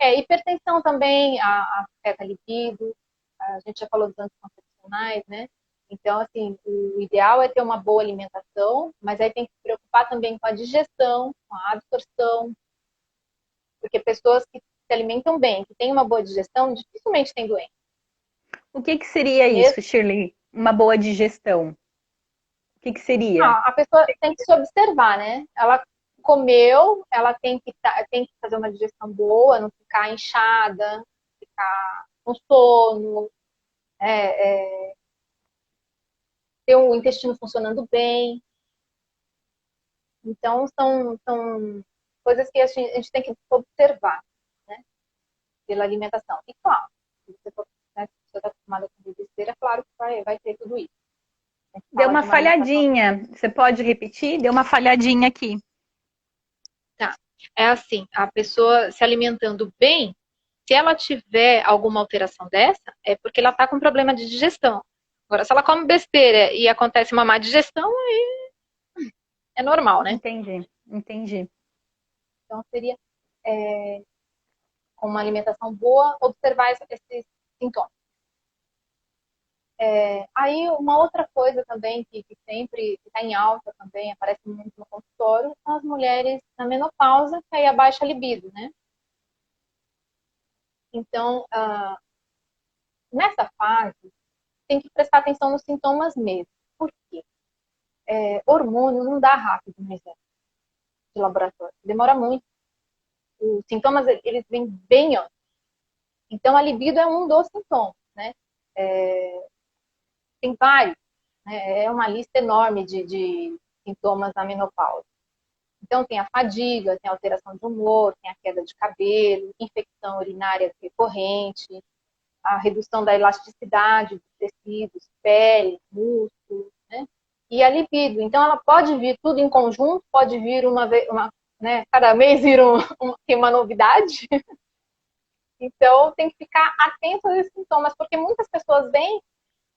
Hipertensão também afeta a libido, a gente já falou dos anticoncepcionais, né? Então, assim, o ideal é ter uma boa alimentação, mas aí tem que se preocupar também com a digestão, com a absorção, porque pessoas que se alimentam bem, que têm uma boa digestão, dificilmente têm doença. O que que seria Mesmo, isso, Shirley? Uma boa digestão? O que que seria? a pessoa tem que se observar, né? Ela comeu, ela tem que fazer uma digestão boa, não ficar inchada, ficar com sono, é, ter o intestino funcionando bem. Então, são coisas que a gente tem que observar, né? Pela alimentação. E claro, se você for, né, se você está acostumada com besteira, é claro que vai ter tudo isso. A gente Deu fala uma de uma alimentação. falhadinha. Você pode repetir? Deu uma falhadinha aqui. Tá. É assim, a pessoa se alimentando bem, se ela tiver alguma alteração dessa, é porque ela está com problema de digestão. Agora, se ela come besteira e acontece uma má digestão, aí é normal, né? Entendi, entendi. Então, seria, é, com uma alimentação boa, observar esses sintomas. Aí, uma outra coisa também que sempre está em alta também, aparece muito no consultório, são as mulheres na menopausa, que aí abaixa a libido, né? Então, nessa fase, tem que prestar atenção nos sintomas mesmo. Por quê? Hormônio não dá rápido no exame de laboratório. Demora muito. Os sintomas, eles vêm bem antes. Então, a libido é um dos sintomas, né? Tem vários, né? É uma lista enorme de sintomas da menopausa. Então, tem a fadiga, tem a alteração de humor, tem a queda de cabelo, infecção urinária recorrente, a redução da elasticidade dos tecidos, pele, músculo, né? E a libido. Então, ela pode vir tudo em conjunto, pode vir né? Cada mês vir tem uma novidade. Então, tem que ficar atento a esses sintomas, porque muitas pessoas vêm,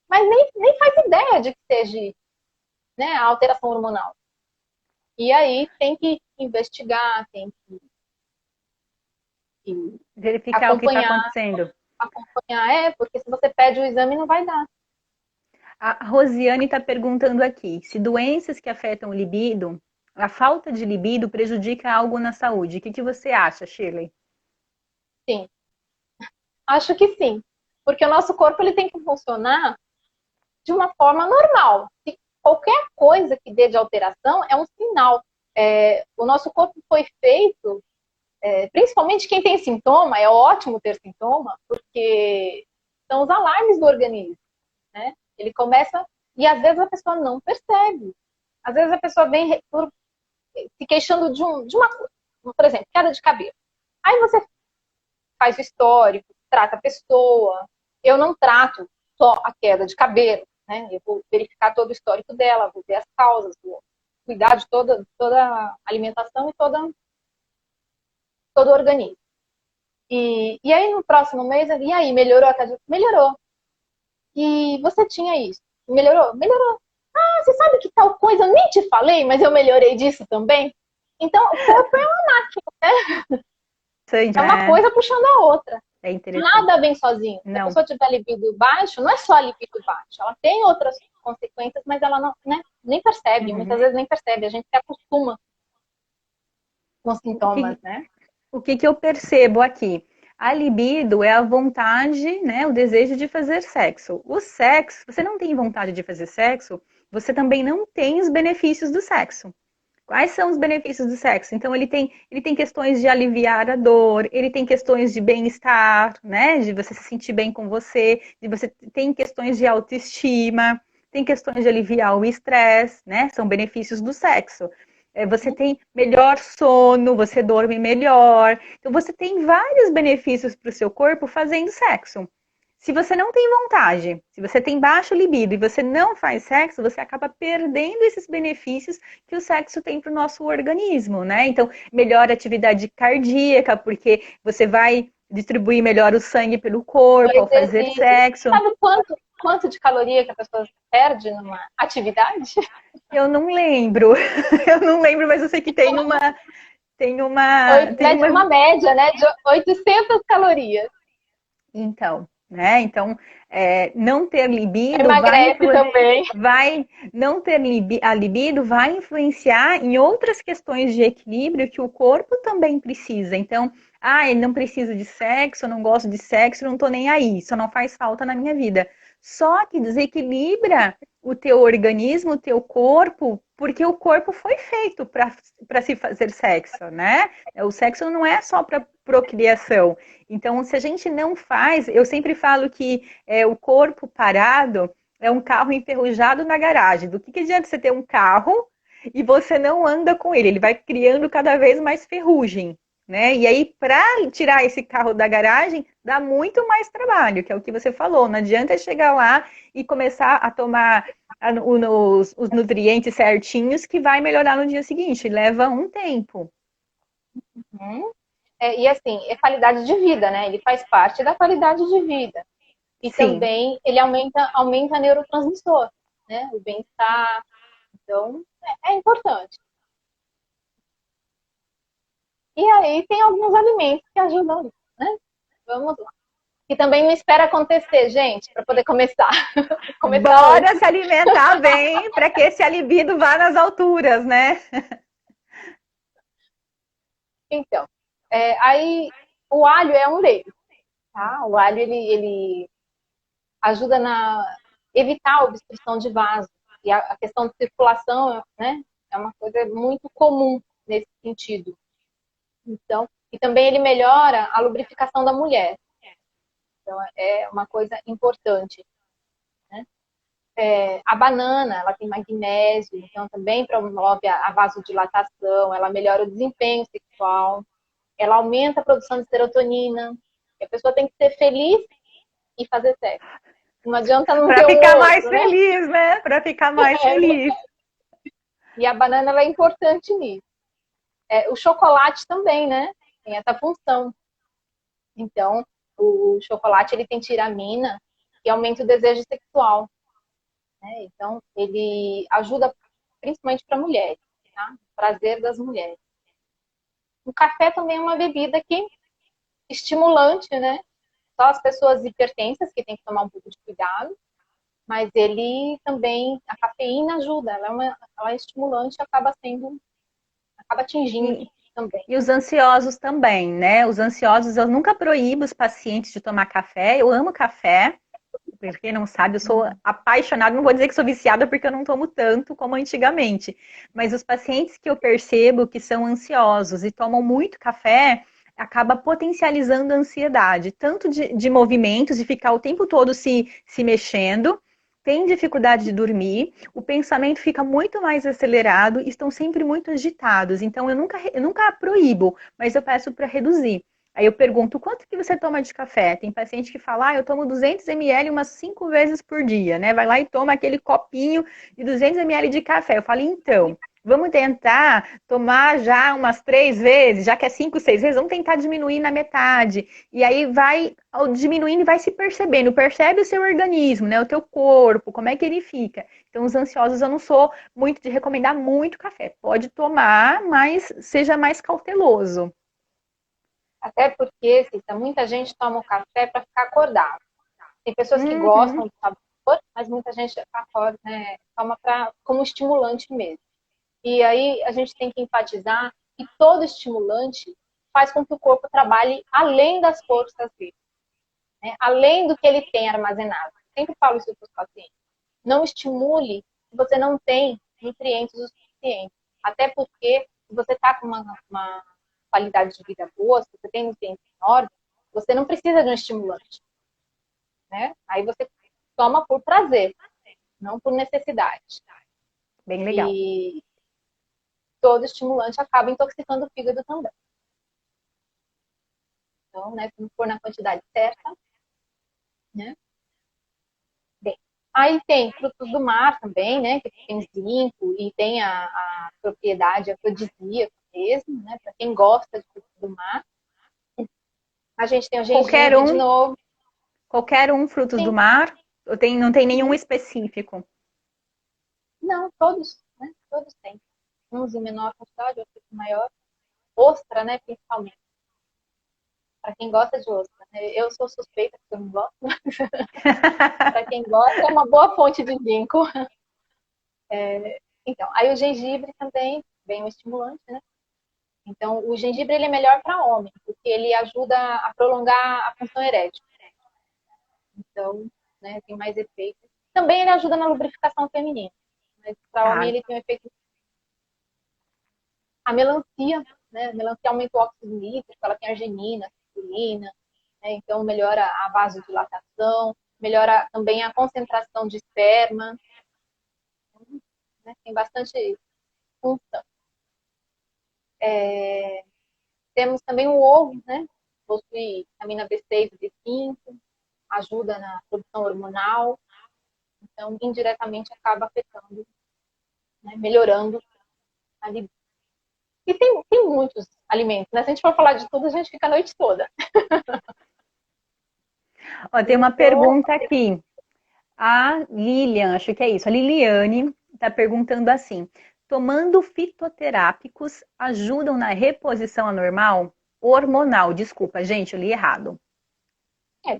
mas nem faz ideia de que seja, né, a alteração hormonal. E aí tem que investigar, tem que Verificar o que está acompanhar, acontecendo. porque se você pede o exame não vai dar. A Rosiane está perguntando aqui se doenças que afetam o libido, a falta de libido prejudica algo na saúde. O que que você acha, Shirley? Sim, acho que sim, porque o nosso corpo ele tem que funcionar de uma forma normal. Se qualquer coisa que dê de alteração é um sinal. O nosso corpo foi feito, principalmente quem tem sintoma, é ótimo ter sintoma, porque são os alarmes do organismo, né? Ele começa, e às vezes a pessoa não percebe. Às vezes a pessoa vem se queixando de uma coisa, por exemplo, queda de cabelo. Aí você faz o histórico, trata a pessoa. Eu não trato só a queda de cabelo, né? Eu vou verificar todo o histórico dela, vou ver as causas, vou cuidar de toda a alimentação e todo o organismo. E aí no próximo mês, e aí, melhorou a queda? Melhorou. E você tinha isso. Melhorou? Melhorou. Ah, você sabe que tal coisa eu nem te falei, mas eu melhorei disso também? Então, o corpo é uma máquina, né? É uma coisa puxando a outra. É interessante. Nada vem sozinho. Se a Não. pessoa tiver libido baixo, não é só libido baixo. Ela tem outras consequências, mas ela não, né, nem percebe. Uhum. Muitas vezes nem percebe. A gente se acostuma com os O sintomas, que, né? o que que eu percebo aqui? A libido é a vontade, né, o desejo de fazer sexo. O sexo, você não tem vontade de fazer sexo, você também não tem os benefícios do sexo. Quais são os benefícios do sexo? Então, ele tem questões de aliviar a dor, ele tem questões de bem-estar, né? De você se sentir bem com você, de você tem questões de autoestima, tem questões de aliviar o estresse, né? São benefícios do sexo. Você tem melhor sono, você dorme melhor. Então, você tem vários benefícios para o seu corpo fazendo sexo. Se você não tem vontade, se você tem baixo libido e você não faz sexo, você acaba perdendo esses benefícios que o sexo tem para o nosso organismo, né? Então, melhora a atividade cardíaca, porque você vai distribuir melhor o sangue pelo corpo ao fazer sexo. Sabe quanto de caloria que a pessoa perde numa atividade? Eu não lembro, eu não lembro, mas eu sei que tem uma. tem uma, tem Mede uma uma média, né, de 800 calorias. Então, né? Então, não ter libido Emagrece também. vai não ter a libido vai influenciar em outras questões de equilíbrio que o corpo também precisa. Então, ele não precisa de sexo, eu não gosto de sexo, não tô nem aí, isso não faz falta na minha vida. Só que desequilibra o teu organismo, o teu corpo, porque o corpo foi feito para se fazer sexo, né? O sexo não é só para procriação. Então, se a gente não faz, eu sempre falo que o corpo parado é um carro enferrujado na garagem. Do que adianta você ter um carro e você não anda com ele? Ele vai criando cada vez mais ferrugem, né? E aí, para tirar esse carro da garagem, dá muito mais trabalho, que é o que você falou. Não adianta chegar lá e começar a tomar os nutrientes certinhos que vai melhorar no dia seguinte. Leva um tempo. Uhum. E assim, é qualidade de vida, né? Ele faz parte da qualidade de vida. E Sim. também ele aumenta neurotransmissor, né? O bem-estar. Então, é importante. E aí tem alguns alimentos que ajudam, né? Vamos lá. E também não espera acontecer, gente, para poder começar. Começar Bora antes. se alimentar bem para que esse libido vá nas alturas, né? Então, aí o alho é um deles, tá? O alho, ele ajuda na evitar a obstrução de vaso. E a questão de circulação, né? É uma coisa muito comum nesse sentido. Então, e também ele melhora a lubrificação da mulher. Então, é uma coisa importante, né? A banana, ela tem magnésio, então também promove a vasodilatação, ela melhora o desempenho sexual, ela aumenta a produção de serotonina. A pessoa tem que ser feliz e fazer sexo. Não adianta não Para ter um ficar mais outro, né? feliz, né? Para ficar mais feliz. E a banana ela é importante nisso. O chocolate também, né? Tem essa função. Então, o chocolate ele tem tiramina que aumenta o desejo sexual, né? Então, ele ajuda principalmente para mulheres, tá? O prazer das mulheres. O café também é uma bebida que estimulante, né? Só as pessoas hipertensas que têm que tomar um pouco de cuidado, mas ele também, a cafeína ajuda, ela é estimulante e acaba atingindo E, também. e os ansiosos também, né? Os ansiosos, eu nunca proíbo os pacientes de tomar café. Eu amo café. Para quem não sabe, eu sou apaixonada, não vou dizer que sou viciada porque eu não tomo tanto como antigamente, mas os pacientes que eu percebo que são ansiosos e tomam muito café, acaba potencializando a ansiedade, tanto de movimentos, de ficar o tempo todo se mexendo, tem dificuldade de dormir, o pensamento fica muito mais acelerado, estão sempre muito agitados. Então, eu nunca proíbo, mas eu peço para reduzir. Aí eu pergunto, quanto que você toma de café? Tem paciente que fala, eu tomo 200 ml umas 5 vezes por dia, né? Vai lá e toma aquele copinho de 200 ml de café. Eu falo, então, vamos tentar tomar já umas 3 vezes, já que é 5, 6 vezes, vamos tentar diminuir na metade. E aí vai diminuindo e vai se percebendo. Percebe o seu organismo, né? O teu corpo, como é que ele fica. Então, os ansiosos, eu não sou muito de recomendar muito café. Pode tomar, mas seja mais cauteloso. Até porque, Cissa, muita gente toma o café para ficar acordado. Tem pessoas que Uhum. gostam do sabor, mas muita gente acorda, né, toma como estimulante mesmo. E aí a gente tem que enfatizar que todo estimulante faz com que o corpo trabalhe além das forças dele, né? Além do que ele tem armazenado. Eu sempre falo isso para os pacientes. Não estimule se você não tem nutrientes o suficiente. Até porque, se você está com uma qualidade de vida boa, se você tem nutrientes em ordem, você não precisa de um estimulante, né? Aí você toma por prazer, não por necessidade. Bem legal. E todo estimulante acaba intoxicando o fígado também. Então, né, se não for na quantidade certa, né? Bem, aí tem frutos do mar também, né? Que tem zinco e tem a propriedade afrodisíaca mesmo, né? Para quem gosta de frutos do mar. A gente tem o Qualquer gengibre de um, novo. qualquer um, frutos do Sim, mar, não tem nenhum uhum. específico. Não, todos, né? Todos têm. Uns em menor quantidade, outros em maior. ostra, né, principalmente. Para quem gosta de ostra, né? Eu sou suspeita porque eu não gosto. Para quem gosta, é uma boa fonte de ginkgo. Então, aí o gengibre também, bem um estimulante, né? Então, o gengibre ele é melhor para homem, porque ele ajuda a prolongar a função erétil. Então, né, tem mais efeito. Também ele ajuda na lubrificação feminina, mas para homem Ah, ele tem um efeito. A melancia, né? A melancia aumenta o óxido nítrico, ela tem arginina, citrulina, né? Então melhora a vasodilatação, melhora também a concentração de esperma, né? Tem bastante função. Temos também o ovo, né? Possui vitamina B6 e B5, ajuda na produção hormonal, então indiretamente acaba afetando, né? Melhorando a libido. E tem muitos alimentos, né? Se a gente for falar de tudo, a gente fica a noite toda. ó, tem uma Então, pergunta aqui. A Lilian, acho que é isso. A Liliane está perguntando assim: tomando fitoterápicos ajudam na reposição anormal? Hormonal, desculpa, gente, eu li errado.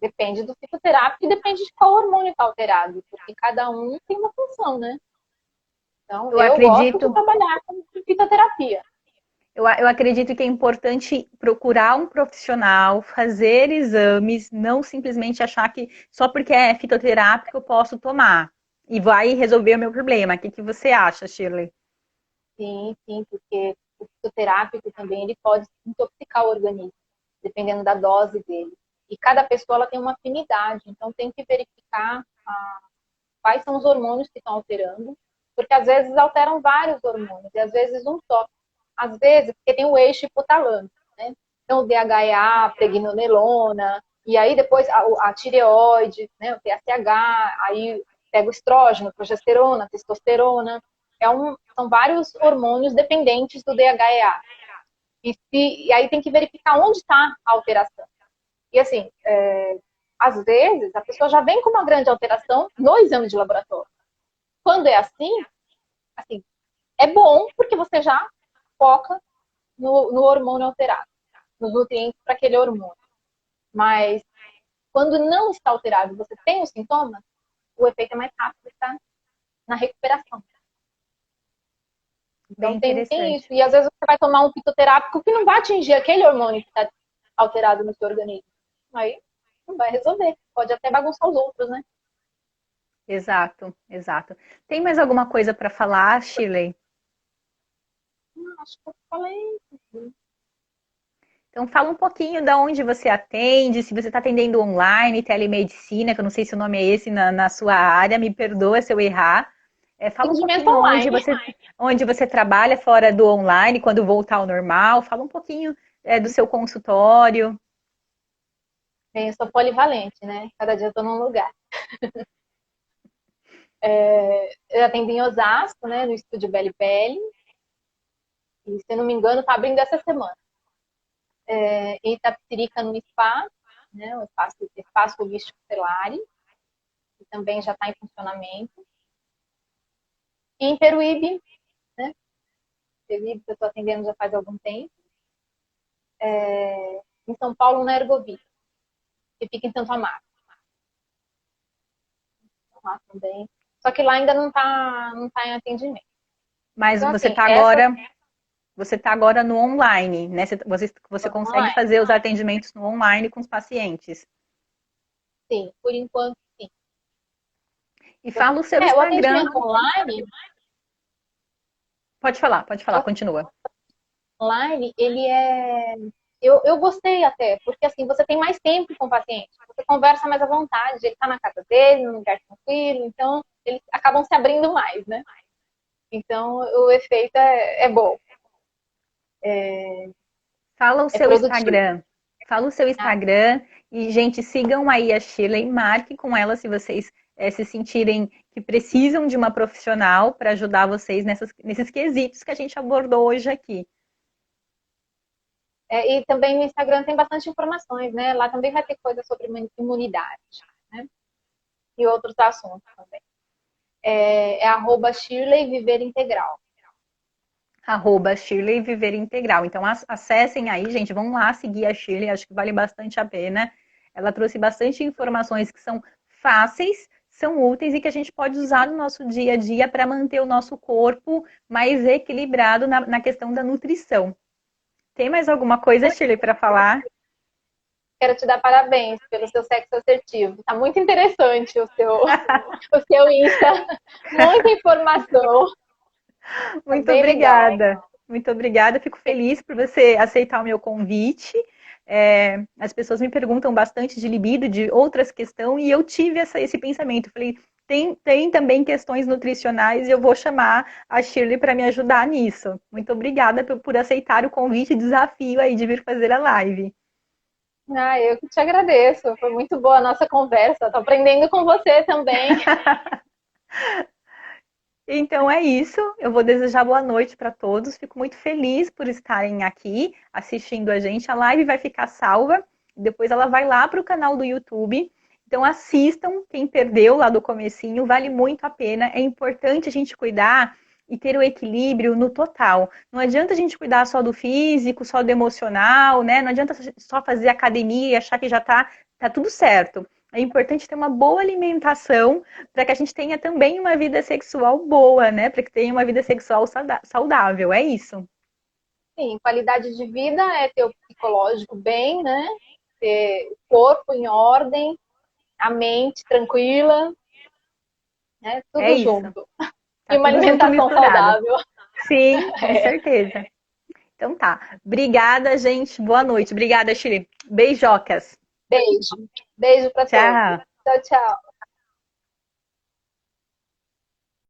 depende do fitoterápico e depende de qual hormônio está alterado, porque cada um tem uma função, né? Então, Eu eu gosto de acredito, trabalhar com fitoterapia. eu acredito que é importante procurar um profissional, fazer exames, não simplesmente achar que só porque é fitoterápico eu posso tomar e vai resolver o meu problema. O que que você acha, Shirley? Sim, sim, porque o fitoterápico também ele pode intoxicar o organismo, dependendo da dose dele. E cada pessoa ela tem uma afinidade, então tem que verificar quais são os hormônios que estão alterando, porque às vezes alteram vários hormônios, e às vezes um só. Às vezes, porque tem o eixo hipotalâmico, né? Então, o DHA, pregnenolona, e aí depois a tireoide, né? O TSH, aí pega o estrógeno, progesterona, testosterona. São vários hormônios dependentes do DHA. E aí tem que verificar onde está a alteração. E assim, às vezes, a pessoa já vem com uma grande alteração no exame de laboratório. Quando é assim, é bom porque você já foca no hormônio alterado, nos nutrientes para aquele hormônio. Mas quando não está alterado, você tem os sintomas, o efeito é mais rápido, está na recuperação. Bem Então tem isso. interessante. E às vezes você vai tomar um fitoterápico que não vai atingir aquele hormônio que está alterado no seu organismo. Aí não vai resolver. Pode até bagunçar os outros, né? Exato, exato. Tem mais alguma coisa para falar, Shirley? Acho que eu falei. Então, fala um pouquinho da onde você atende, se você está atendendo online, telemedicina, que eu não sei se o nome é esse na sua área, me perdoa se eu errar. Fala um Atendimento pouquinho online. onde você trabalha fora do online, quando voltar ao normal. Fala um pouquinho do seu consultório. Bem, eu sou polivalente, né? Cada dia eu estou num lugar. Eu atendo em Osasco, né? No estúdio Belle Belle. E, se eu não me engano, está abrindo essa semana. Em Itapecerica, no SPA, né? O espaço holístico Celari, que também já está em funcionamento. E em Peruíbe, né? Peruíbe, que eu estou atendendo já faz algum tempo. Em São Paulo, na Ergovia, que fica em Santo Amaro. Lá também. Só que lá ainda não tá em atendimento. Mas Então, assim, essa você tá agora no online, né? Você consegue online, fazer os atendimentos no online com os pacientes. sim, por enquanto, sim. E fala o seu O Instagram. atendimento online, Pode falar, continua. ele é. Eu gostei até, porque assim, você tem mais tempo com o paciente, você conversa mais à vontade, ele está na casa dele, num lugar tranquilo, então eles acabam se abrindo mais, né? Então o efeito é bom, Fala o é seu produtivo. Instagram. Fala o seu Tá? Instagram e, gente, sigam aí a Sheila e marque com ela se vocês se sentirem que precisam de uma profissional para ajudar vocês nesses quesitos que a gente abordou hoje aqui. E também no Instagram tem bastante informações, né? Lá também vai ter coisa sobre imunidade, né? E outros assuntos também. @Shirley Viver Integral. Shirley Viver Integral. Então acessem aí, gente, vão lá seguir a Shirley, acho que vale bastante a pena. Ela trouxe bastante informações que são fáceis, são úteis e que a gente pode usar no nosso dia a dia para manter o nosso corpo mais equilibrado na questão da nutrição. Tem mais alguma coisa, Shirley, para falar? Quero te dar parabéns pelo seu sexo assertivo. Tá muito interessante o seu Insta. Muita informação. Muito Bem legal. obrigada. Muito obrigada. Fico feliz por você aceitar o meu convite. As pessoas me perguntam bastante de libido, de outras questões, e eu tive esse pensamento. Falei, tem também questões nutricionais e eu vou chamar a Shirley para me ajudar nisso. Muito obrigada por aceitar o convite e desafio aí de vir fazer a live. Eu que te agradeço. Foi muito boa a nossa conversa. Tô aprendendo com você também. Então é isso. Eu vou desejar boa noite para todos. Fico muito feliz por estarem aqui assistindo a gente. A live vai ficar salva. Depois ela vai lá para o canal do YouTube. Então assistam, quem perdeu lá do comecinho, vale muito a pena. É importante a gente cuidar e ter o equilíbrio no total. Não adianta a gente cuidar só do físico, só do emocional, né? Não adianta só fazer academia e achar que já tá tudo certo. É importante ter uma boa alimentação para que a gente tenha também uma vida sexual boa, né? Para que tenha uma vida sexual saudável. É isso. Sim, qualidade de vida é ter o psicológico bem, né? Ter o corpo em ordem, a mente tranquila, né? É Tudo isso. junto. Tá E uma tudo junto alimentação misturado. saudável. Sim, com É. certeza. Então tá. Obrigada, gente. Boa noite. Obrigada, Shirley. Beijocas. Beijo. Beijo para todos. Tchau. Tchau, tchau.